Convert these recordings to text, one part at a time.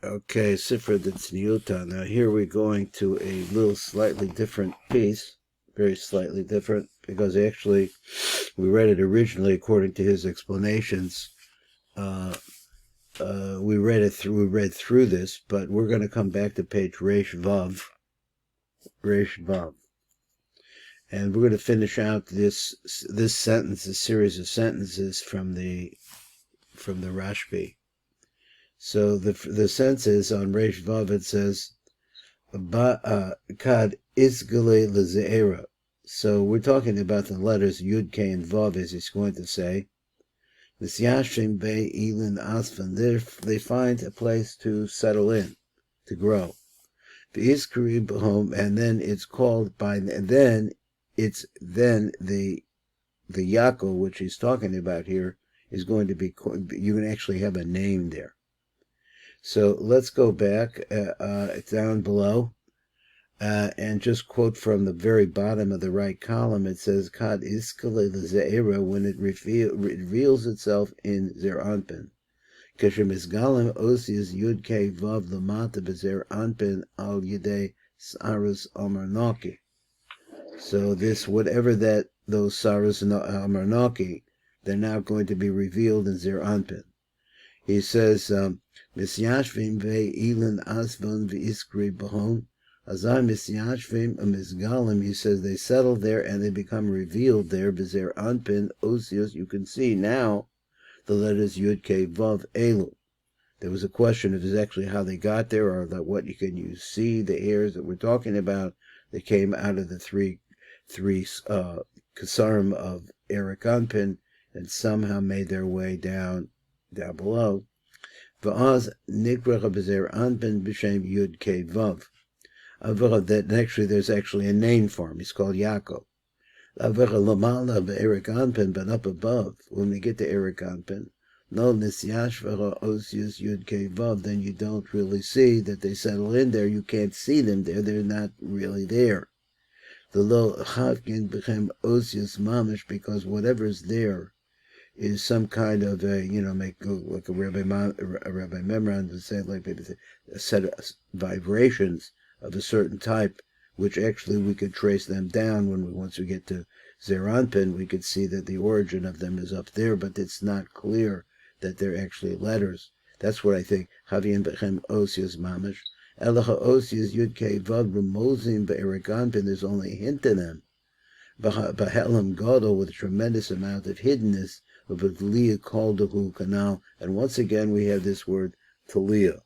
Okay, SIFRA Tzniuta. Now here we're going to a little slightly different piece, very slightly different, because actually we read it originally according to his explanations. We read through this, but we're going to come back to page Reish Vav, and we're going to finish out this sentence, a series of sentences from the Rashbi. So the sense is on Reish Vav, it says, Kad isgale lezeera. So we're talking about the letters Yud, K, and Vav, as he's going to say. Misyashim be elin asfan. They find a place to settle in, to grow. The iskari behom, and then it's called by, and then the Yaakov, which he's talking about here, is going to be, you can actually have a name there. So let's go back down below and just quote from the very bottom of the right column. It says, Kad iskale lezeera, when it reveals itself in Zair Anpin. Kesher misgalim osius yud ke vav lamata b'Zair Anpin al yidei saras amarnaki. So this, whatever those saras amarnaki, they're now going to be revealed in Zair Anpin. He says, Misyashvim ve'ilin asvan ve'iskri bahon. Azar misyashvim misgalim. He says they settle there and they become revealed there. B'Zair Anpin osios. You can see now the letters Yud K Vav Elu. There was a question of actually how they got there, or that what you see the hairs that we're talking about. They came out of the three kasarim of Erik Anpin and somehow made their way down below. V'az nikrach b'Zair Anpin b'shem Yud K Vav. That actually there's actually a name for him. He's called Yaakov. Lamala b'Erik Anpin, but up above, when we get to Erik Anpin, no nisyashvara osius Yud K Vav, then you don't really see that they settle in there. You can't see them there. They're not really there. The lo chavkin became osius mamish, because whatever's there is some kind of a, make like a Rabbi Memran would say, like maybe a set of vibrations of a certain type, which actually we could trace them down once we get to Zair Anpin. We could see that the origin of them is up there, but it's not clear that they're actually letters. That's what I think. Havien bechem osius mamish. Elacha osius yud ke vav b'mozim b'Erik Anpin. There's only a hint in them. B'helam gadol, with a tremendous amount of hiddenness. Of a Talia called the canal, and once again we have this word Talia.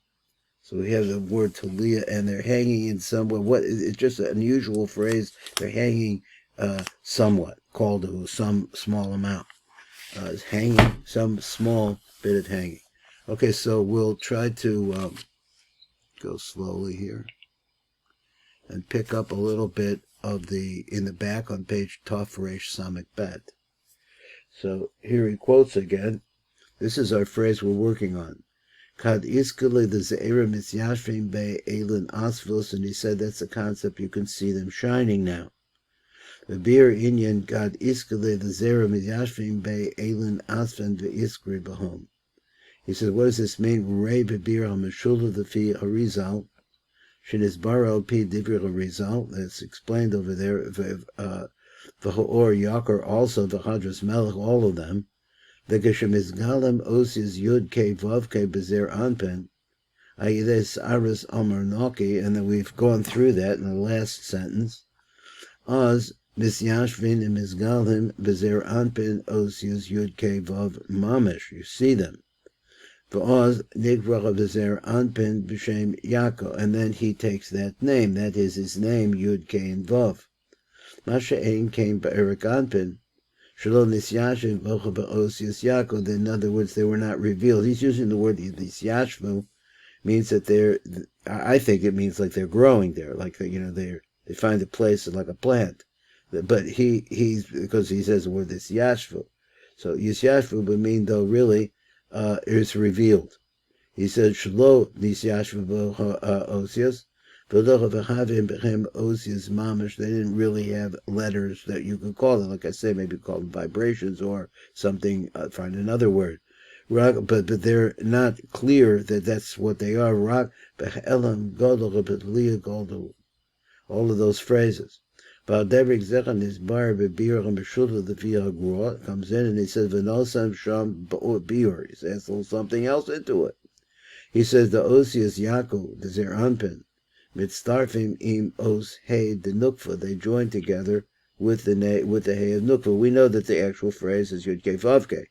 So we have the word Talia, and they're hanging in somewhat. It's just an unusual phrase. They're hanging somewhat, called to some small amount. Is hanging, some small bit of hanging. Okay, so we'll try to go slowly here and pick up a little bit of in the back on page Taf Reish Samik Bet. So here he quotes again. This is our phrase we're working on. Kad iskale the ze'era misyashvim be elin asvos, and he said that's the concept. You can see them shining now. The bir inyan kad iskale the ze'era misyashvim be elin asvan ve'iskri bahom. He says, what does this mean? Rei bebir hamashula the fi harizal. Shinis baro pi divir harizal. That's explained over there. The Ha'or, Yakar, also the Hadras Melech, all of them. The Geshem Osius Yud K Vav K B'Zair Anpin, Ayides Aris Amar Naki, and then we've gone through that in the last sentence. Az Misyashvin and Mizgalim B'Zair Anpin Osius Yud K Vav Mamish. You see them. V'az Nigrach B'Zair Anpin B'Shem Yaakov, and then he takes that name. That is his name, Yud K and Vav. Masha Ein came by Erik Anpin. Shalom Nisyashim Vocha Ba'osius Yaakov. In other words, they were not revealed. He's using the word Nisyashvu, means that I think it means like they're growing there, like they find a place like a plant. But he's because he says the word Nisyashvu. So Nisyashvu would mean though really it's revealed. He said Shalom Nisyashvu Vocha Osius. They didn't really have letters that you could call them. Like I say, maybe call them vibrations or something. Find another word. but they're not clear that that's what they are. Elam Godel B'Lia Godel. All of those phrases. V'aldevrik Zechan is bar b'bir and b'shulta the v'hagro comes in and he says v'nosam sham b'or. He says something else into it. He says the Osius Yaakov the Zair Anpin mitztarfim im os hey the nukva. They join together with the hey of nukva. We know that the actual phrase is Yud Kei Vav Kei.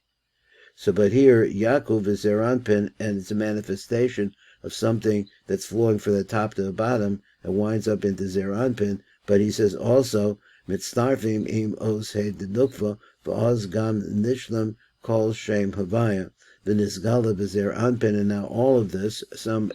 So, but here Yaakov is Zair Anpin, and it's a manifestation of something that's flowing from the top to the bottom and winds up into Zair Anpin. But he says also mitztarfim im os hey the nukva v'oz gam nishlam kol shem havaya. The Nisgala B'Zair Anpin, and now all of this,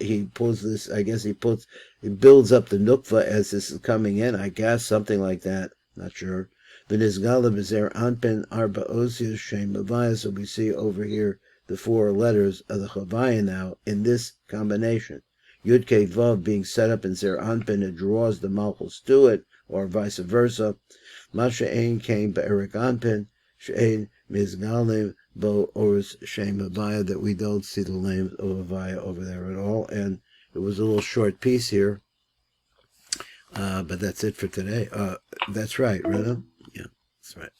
he pulls this, I guess he builds up the Nukva as this is coming in, I guess, something like that, not sure. The Nisgala B'Zair Anpin Arba Osius Shem Havaya, so we see over here the 4 letters of the Havaya now in this combination. Yud Kei Vav being set up in Zair Anpin, it draws the Malchus to it, or vice versa. Masha Ein came Be'erik Anpin, She'ein Mizgalim Bo Oris Shem Havaya, that we don't see the names of Havaya over there at all. And it was a little short piece here, but that's it for today. That's right, Rena? Yeah, that's right.